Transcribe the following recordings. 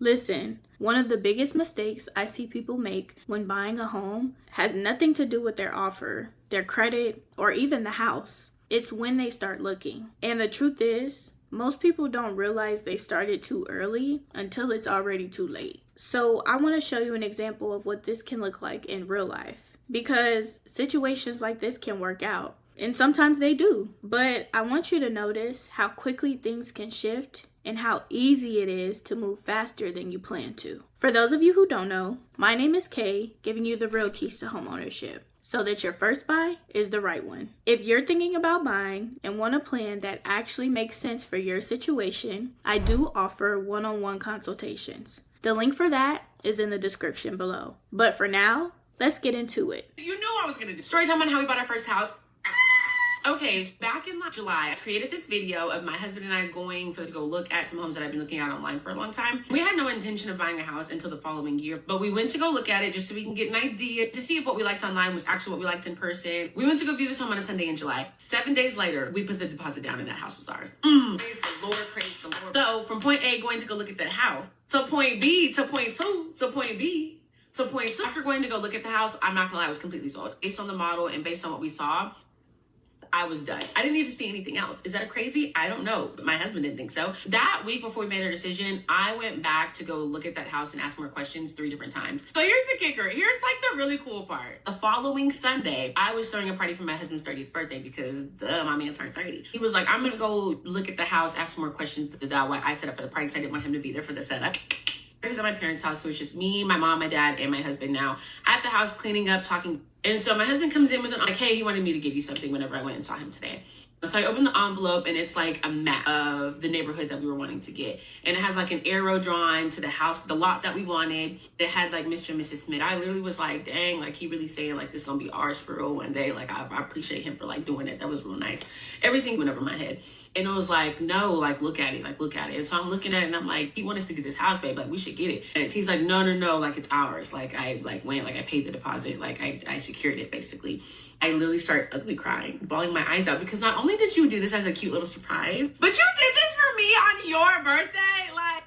Listen, one of the biggest mistakes I see people make when buying a home has nothing to do with their offer, their credit, or even the house. It's when they start looking. And the truth is, most people don't realize they started too early until it's already too late. So I want to show you an example of what this can look like in real life, because situations like this can work out. And sometimes they do. But I want you to notice how quickly things can shift and how easy it is to move faster than you plan to. For those of you who don't know, my name is Kay, giving you the real keys to homeownership so that your first buy is the right one. If you're thinking about buying and want a plan that actually makes sense for your situation, I do offer one-on-one consultations. The link for that is in the description below. But for now, let's get into it. You knew I was gonna do story time on how we bought our first house. Okay, so back in July, I created this video of my husband and I going to go look at some homes that I've been looking at online for a long time. We had no intention of buying a house until the following year, but we went to go look at it just so we can get an idea to see if what we liked online was actually what we liked in person. We went to go view this home on a Sunday in July. 7 days later, we put the deposit down and that house was ours. Praise the Lord, praise the Lord. So from point A, going to go look at that house, to point B, to point two, to point B, to point two. After going to go look at the house, I'm not gonna lie, I was completely sold. Based on the model and based on what we saw, I was done. I didn't need to see anything else. Is that crazy? I don't know, but my husband didn't think so. That week before we made our decision, I went back to go look at that house and ask more questions 3 different times. So here's the kicker. Here's like the really cool part. The following Sunday, I was throwing a party for my husband's 30th birthday because my man turned 30. He was like, I'm gonna go look at the house, ask some more questions. Why I set up for the party because I didn't want him to be there for the setup. I was at my parents' house, so it's just me, my mom, my dad, and my husband now at the house, cleaning up, talking. And so my husband comes in with like, hey, he wanted me to give you something whenever I went and saw him today. So I opened the envelope and it's like a map of the neighborhood that we were wanting to get. And it has like an arrow drawn to the house, the lot that we wanted. It had like Mr. and Mrs. Smith. I literally was like, dang, like he really saying like this gonna be ours for real one day. Like I appreciate him for like doing it. That was real nice. Everything went over my head. And it was like, no, like, look at it, like, look at it. And so I'm looking at it and I'm like, he wants us to get this house, babe, like, we should get it. And he's like, no, like, it's ours. Like, I paid the deposit, like, I secured it, basically. I literally started ugly crying, bawling my eyes out because not only did you do this as a cute little surprise, but you did this for me on your birthday. Like,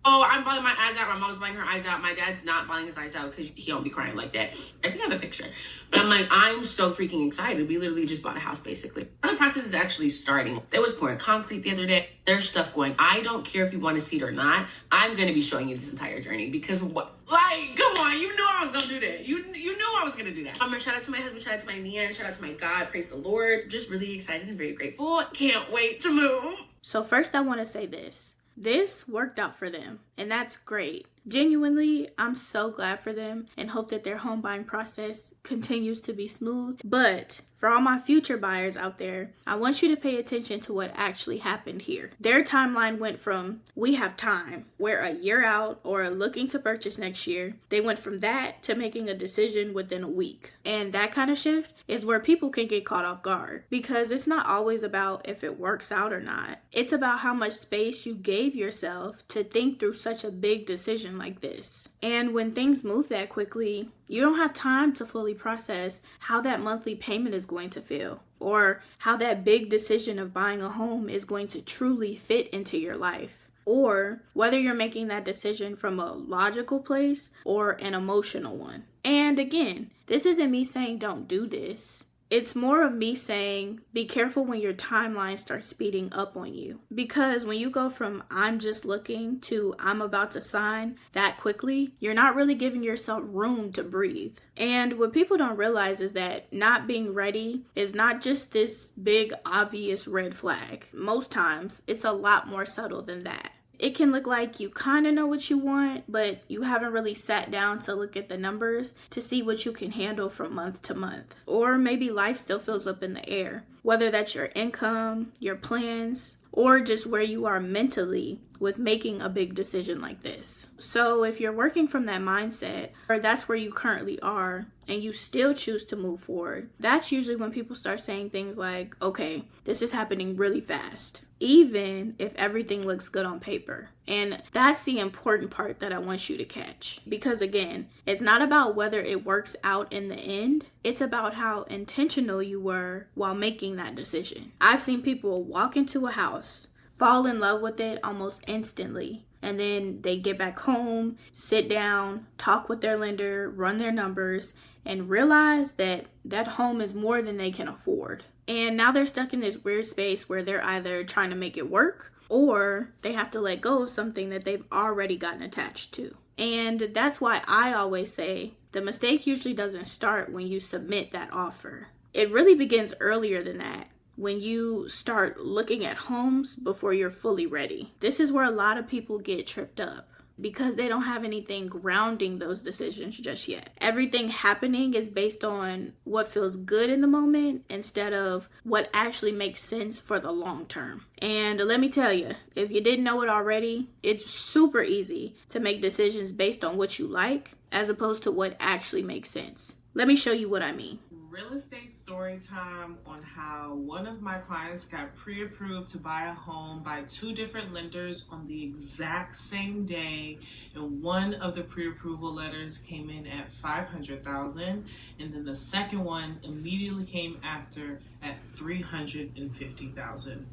Oh, I'm bawling my eyes out. My mom's bawling her eyes out. My dad's not bawling his eyes out because he don't be crying like that. I think I have a picture. But I'm like, I'm so freaking excited. We literally just bought a house, basically. The process is actually starting. They was pouring concrete the other day. There's stuff going. I don't care if you want to see it or not. I'm going to be showing you this entire journey because what? Like, come on. You knew I was going to do that. You knew I was going to do that. I'm going to shout out to my husband. Shout out to my man. Shout out to my God. Praise the Lord. Just really excited and very grateful. Can't wait to move. So first I want to say this. This worked out for them, and that's great. Genuinely, I'm so glad for them and hope that their home buying process continues to be smooth. But for all my future buyers out there, I want you to pay attention to what actually happened here. Their timeline went from, we have time, we're a year out or looking to purchase next year. They went from that to making a decision within a week. And that kind of shift is where people can get caught off guard because it's not always about if it works out or not. It's about how much space you gave yourself to think through such a big decision like this. And when things move that quickly, you don't have time to fully process how that monthly payment is going to feel or how that big decision of buying a home is going to truly fit into your life, or whether you're making that decision from a logical place or an emotional one. And again, this isn't me saying don't do this. It's more of me saying, be careful when your timeline starts speeding up on you. Because when you go from I'm just looking to I'm about to sign that quickly, you're not really giving yourself room to breathe. And what people don't realize is that not being ready is not just this big obvious red flag. Most times, it's a lot more subtle than that. It can look like you kind of know what you want, but you haven't really sat down to look at the numbers to see what you can handle from month to month. Or maybe life still feels up in the air, whether that's your income, your plans, or just where you are mentally with making a big decision like this. So if you're working from that mindset, or that's where you currently are, and you still choose to move forward, that's usually when people start saying things like, okay, this is happening really fast, even if everything looks good on paper. And that's the important part that I want you to catch. Because again, it's not about whether it works out in the end. It's about how intentional you were while making that decision. I've seen people walk into a house, fall in love with it almost instantly. And then they get back home, sit down, talk with their lender, run their numbers, and realize that that home is more than they can afford. And now they're stuck in this weird space where they're either trying to make it work or they have to let go of something that they've already gotten attached to. And that's why I always say the mistake usually doesn't start when you submit that offer. It really begins earlier than that, when you start looking at homes before you're fully ready. This is where a lot of people get tripped up because they don't have anything grounding those decisions just yet. Everything happening is based on what feels good in the moment instead of what actually makes sense for the long term. And let me tell you, if you didn't know it already, it's super easy to make decisions based on what you like as opposed to what actually makes sense. Let me show you what I mean. Real estate story time on how one of my clients got pre-approved to buy a home by 2 different lenders on the exact same day, and one of the pre-approval letters came in at $500,000, and then the second one immediately came after at $350,000.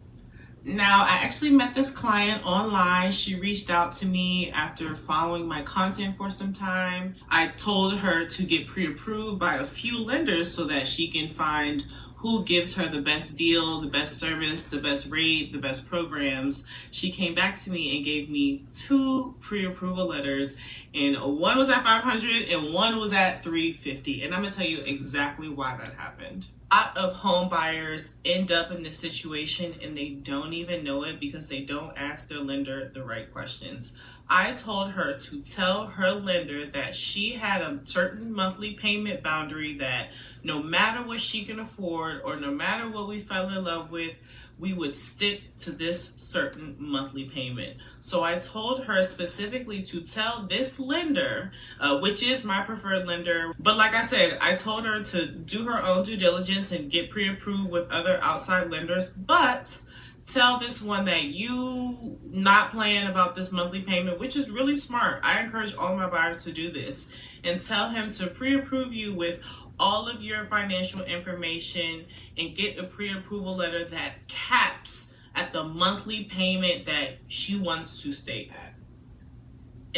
Now, I actually met this client online. She reached out to me after following my content for some time. I told her to get pre-approved by a few lenders so that she can find who gives her the best deal, the best service, the best rate, the best programs. She came back to me and gave me 2 pre-approval letters, and one was at $500 and one was at $350. And I'm gonna tell you exactly why that happened. A lot of home buyers end up in this situation and they don't even know it because they don't ask their lender the right questions. I told her to tell her lender that she had a certain monthly payment boundary that no matter what she can afford or no matter what we fell in love with, we would stick to this certain monthly payment. So I told her specifically to tell this lender, which is my preferred lender. But like I said, I told her to do her own due diligence and get pre-approved with other outside lenders. But tell this one that you not playing about this monthly payment, which is really smart. I encourage all my buyers to do this. And tell him to pre-approve you with all of your financial information and get a pre-approval letter that caps at the monthly payment that she wants to stay at.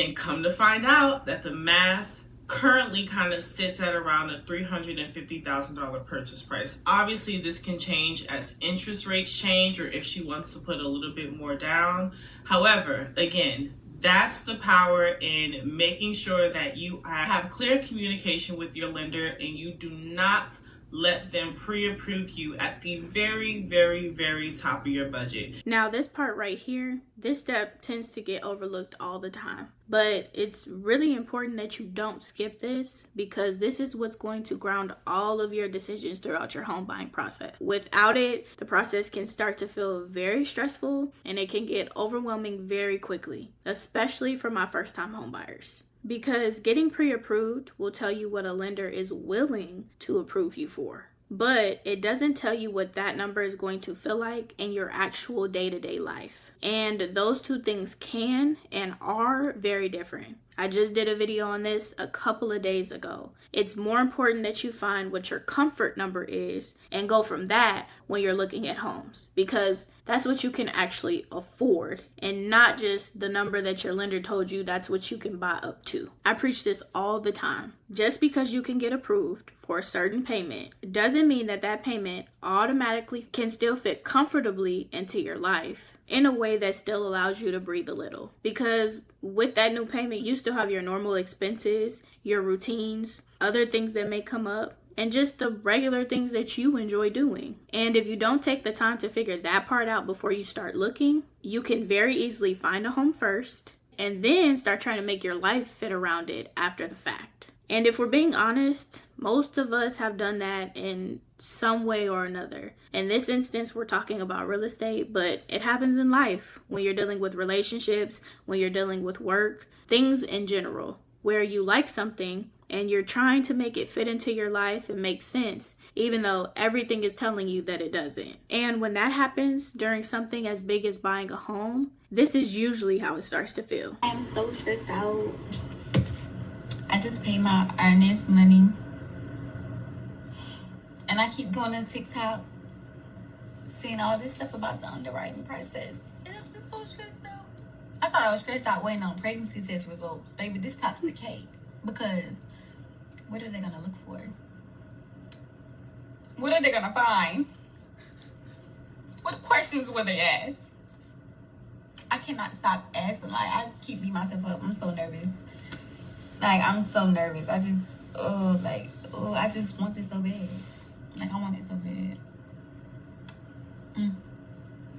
And come to find out that the math currently kind of sits at around a $350,000 purchase price. Obviously, this can change as interest rates change or if she wants to put a little bit more down. However, again, that's the power in making sure that you have clear communication with your lender and you do not let them pre-approve you at the very, very, very top of your budget. Now, this part right here, this step tends to get overlooked all the time. But it's really important that you don't skip this because this is what's going to ground all of your decisions throughout your home buying process. Without it, the process can start to feel very stressful and it can get overwhelming very quickly, especially for my first-time home buyers. Because getting pre-approved will tell you what a lender is willing to approve you for. But it doesn't tell you what that number is going to feel like in your actual day-to-day life. And those two things can and are very different. I just did a video on this a couple of days ago. It's more important that you find what your comfort number is and go from that when you're looking at homes, because that's what you can actually afford and not just the number that your lender told you that's what you can buy up to. I preach this all the time. Just because you can get approved for a certain payment doesn't mean that that payment automatically can still fit comfortably into your life in a way that still allows you to breathe a little. Because with that new payment, you still have your normal expenses, your routines, other things that may come up, and just the regular things that you enjoy doing. And if you don't take the time to figure that part out before you start looking, you can very easily find a home first and then start trying to make your life fit around it after the fact. And if we're being honest, most of us have done that in some way or another. In this instance, we're talking about real estate, but it happens in life when you're dealing with relationships, when you're dealing with work, things in general, where you like something and you're trying to make it fit into your life and make sense, even though everything is telling you that it doesn't. And when that happens during something as big as buying a home, this is usually how it starts to feel. I'm so stressed out. I just paid my earnest money. And I keep going on TikTok, seeing all this stuff about the underwriting process. And I'm just so stressed out. I thought I was stressed out waiting on pregnancy test results. Baby, this tops the cake. Because what are they going to look for? What are they going to find? What questions will they ask? I cannot stop asking. Like, I keep beating myself up. I'm so nervous. Like, I'm so nervous. I just want this so bad. Like, I want it so bad.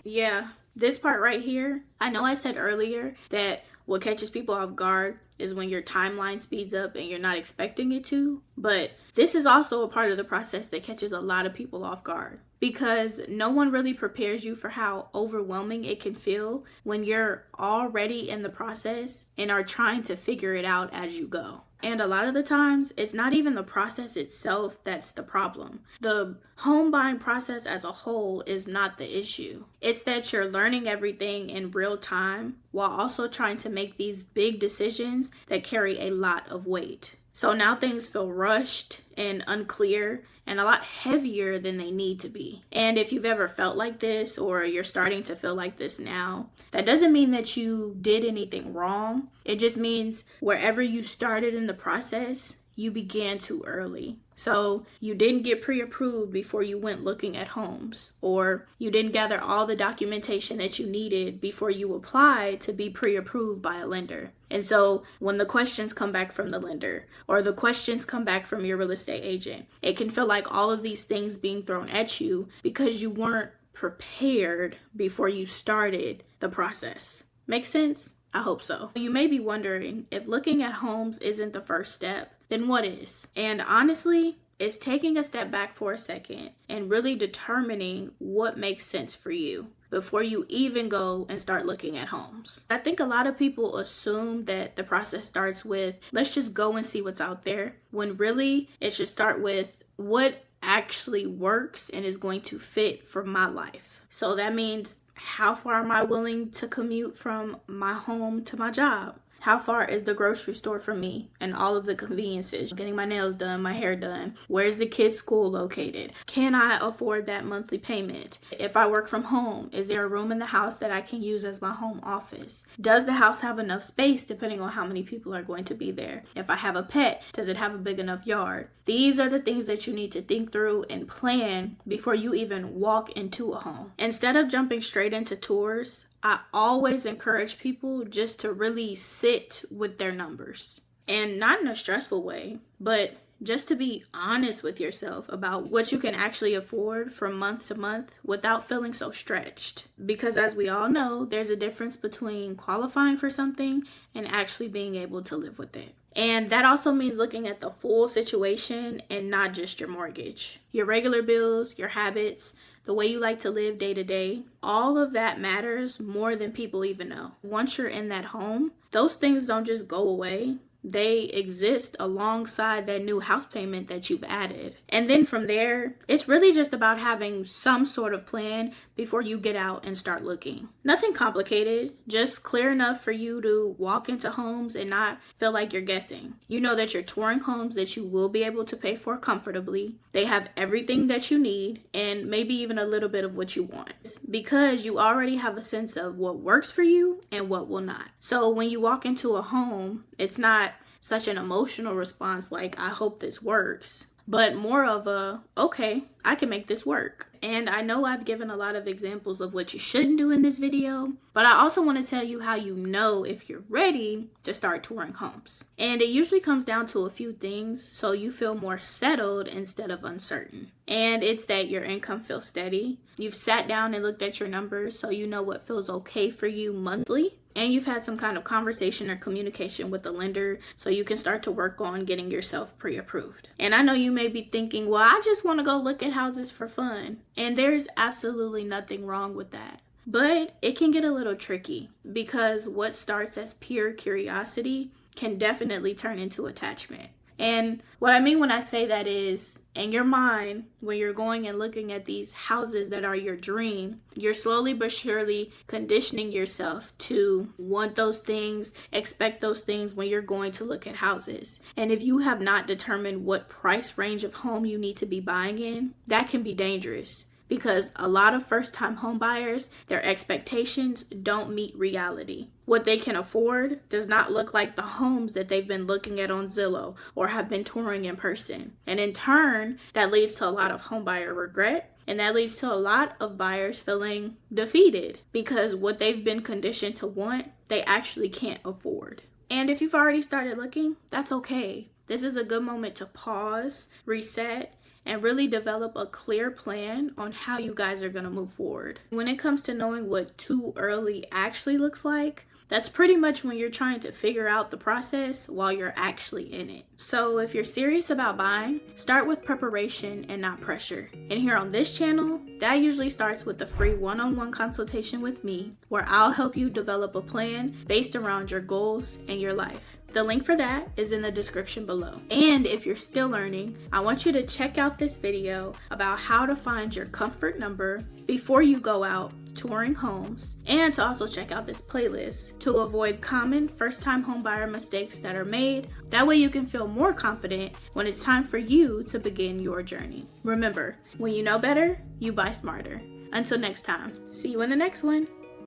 Yeah, this part right here, I know I said earlier that what catches people off guard is when your timeline speeds up and you're not expecting it to. But this is also a part of the process that catches a lot of people off guard, because no one really prepares you for how overwhelming it can feel when you're already in the process and are trying to figure it out as you go. And a lot of the times, it's not even the process itself that's the problem. The home buying process as a whole is not the issue. It's that you're learning everything in real time while also trying to make these big decisions that carry a lot of weight. So now things feel rushed and unclear and a lot heavier than they need to be. And if you've ever felt like this, or you're starting to feel like this now, that doesn't mean that you did anything wrong. It just means wherever you started in the process, you began too early. So you didn't get pre-approved before you went looking at homes, or you didn't gather all the documentation that you needed before you applied to be pre-approved by a lender. And so when the questions come back from the lender, or the questions come back from your real estate agent, it can feel like all of these things being thrown at you because you weren't prepared before you started the process. Make sense? I hope so. You may be wondering, if looking at homes isn't the first step, then what is? And honestly, it's taking a step back for a second and really determining what makes sense for you before you even go and start looking at homes. I think a lot of people assume that the process starts with, let's just go and see what's out there, when really it should start with what actually works and is going to fit for my life. So that means, how far am I willing to commute from my home to my job? How far is the grocery store from me and all of the conveniences? Getting my nails done, my hair done. Where's the kids' school located? Can I afford that monthly payment? If I work from home, is there a room in the house that I can use as my home office? Does the house have enough space depending on how many people are going to be there? If I have a pet, does it have a big enough yard? These are the things that you need to think through and plan before you even walk into a home. Instead of jumping straight into tours, I always encourage people just to really sit with their numbers, and not in a stressful way, but just to be honest with yourself about what you can actually afford from month to month without feeling so stretched. Because as we all know, there's a difference between qualifying for something and actually being able to live with it. And that also means looking at the full situation and not just your mortgage, your regular bills, your habits, the way you like to live day to day. All of that matters more than people even know. Once you're in that home, those things don't just go away. They exist alongside that new house payment that you've added. And then from there, it's really just about having some sort of plan before you get out and start looking. Nothing complicated, just clear enough for you to walk into homes and not feel like you're guessing. You know that you're touring homes that you will be able to pay for comfortably. They have everything that you need and maybe even a little bit of what you want, because you already have a sense of what works for you and what will not. So when you walk into a home, it's not such an emotional response like, I hope this works, but more of a, okay, I can make this work. And I know I've given a lot of examples of what you shouldn't do in this video, but I also want to tell you how you know if you're ready to start touring homes. And it usually comes down to a few things so you feel more settled instead of uncertain. And it's that your income feels steady. You've sat down and looked at your numbers so you know what feels okay for you monthly. And you've had some kind of conversation or communication with the lender so you can start to work on getting yourself pre-approved. And I know you may be thinking, well, I just want to go look at houses for fun. And there's absolutely nothing wrong with that. But it can get a little tricky, because what starts as pure curiosity can definitely turn into attachment. And what I mean when I say that is, in your mind, when you're going and looking at these houses that are your dream, you're slowly but surely conditioning yourself to want those things, expect those things when you're going to look at houses. And if you have not determined what price range of home you need to be buying in, that can be dangerous, because a lot of first-time home buyers, their expectations don't meet reality. What they can afford does not look like the homes that they've been looking at on Zillow or have been touring in person. And in turn, that leads to a lot of home buyer regret. And that leads to a lot of buyers feeling defeated because what they've been conditioned to want, they actually can't afford. And if you've already started looking, that's okay. This is a good moment to pause, reset, and really develop a clear plan on how you guys are going to move forward. When it comes to knowing what too early actually looks like, that's pretty much when you're trying to figure out the process while you're actually in it. So if you're serious about buying, start with preparation and not pressure. And here on this channel, that usually starts with a free one-on-one consultation with me, where I'll help you develop a plan based around your goals and your life. The link for that is in the description below. And if you're still learning, I want you to check out this video about how to find your comfort number before you go out touring homes, and to also check out this playlist to avoid common first-time homebuyer mistakes that are made. That way you can feel more confident when it's time for you to begin your journey. Remember, when you know better, you buy smarter. Until next time, see you in the next one.